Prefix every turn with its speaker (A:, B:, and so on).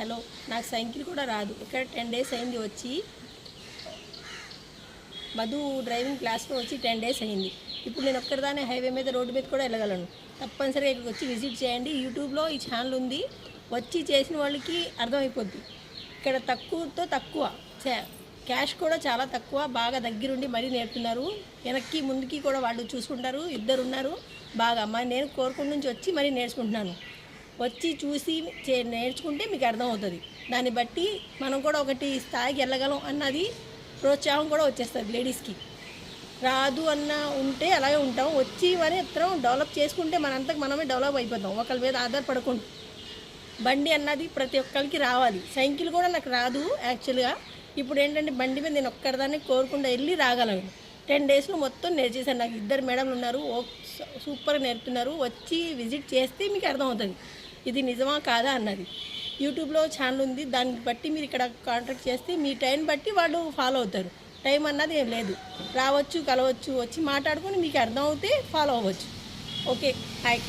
A: Hello నాకు cycle కూడా రాదు. ఇక్కడ 10 డేస్ అయింది వచ్చి, మధు డ్రైవింగ్ క్లాస్లో వచ్చి 10 డేస్ అయింది. ఇప్పుడు నేను ఒక్కరిదానే హైవే మీద రోడ్డు మీద కూడా వెళ్ళగలను. తప్పనిసరిగా ఇక్కడికి వచ్చి విజిట్ చేయండి. యూట్యూబ్లో ఈ ఛానల్ ఉంది, వచ్చి చేసిన వాళ్ళకి అర్థమైపోద్ది. ఇక్కడ తక్కువతో తక్కువ, క్యాష్ కూడా చాలా తక్కువ, బాగా దగ్గరుండి మరీ నేర్పుతున్నారు. వెనక్కి ముందుకి కూడా వాళ్ళు చూసుకుంటారు. ఇద్దరు ఉన్నారు బాగా. నేను కోరుకుంటు నుంచి వచ్చి మరీ నేర్చుకుంటున్నాను. వచ్చి చూసి నేర్చుకుంటే మీకు అర్థమవుతుంది. దాన్ని బట్టి మనం కూడా ఒకటి స్థాయికి వెళ్ళగలం అన్నది ప్రోత్సాహం కూడా వచ్చేస్తుంది. లేడీస్కి రాదు అన్న ఉంటే అలాగే ఉంటాం, వచ్చి మరి ఇద్దరం డెవలప్ చేసుకుంటే మనంతకు మనమే డెవలప్ అయిపోతాం. ఒకరి మీద ఆధారపడకుండా. బండి అన్నది ప్రతి ఒక్కరికి రావాలి. సైకిల్ కూడా నాకు రాదు యాక్చువల్గా. ఇప్పుడు ఏంటంటే బండి మీద నేను ఒక్కరిదాన్ని కోరుకుండా వెళ్ళి రాగలను. 10 డేస్లో మొత్తం నేర్చేసాను. నాకు 2 మేడంలు ఉన్నారు, సూపర్గా నేర్పుతున్నారు. వచ్చి విజిట్ చేస్తే మీకు అర్థమవుతుంది ఇది నిజమా కాదా అన్నది. యూట్యూబ్లో ఛానల్ ఉంది, దాన్ని బట్టి మీరు ఇక్కడ కాంటాక్ట్ చేస్తే మీ టైం బట్టి వాళ్ళు ఫాలో అవుతారు. టైం అన్నది ఏం లేదు, రావచ్చు, కలవచ్చు, వచ్చి మాట్లాడుకొని మీకు అర్థం అవుతే ఫాలో అవ్వచ్చు. Okay, hi.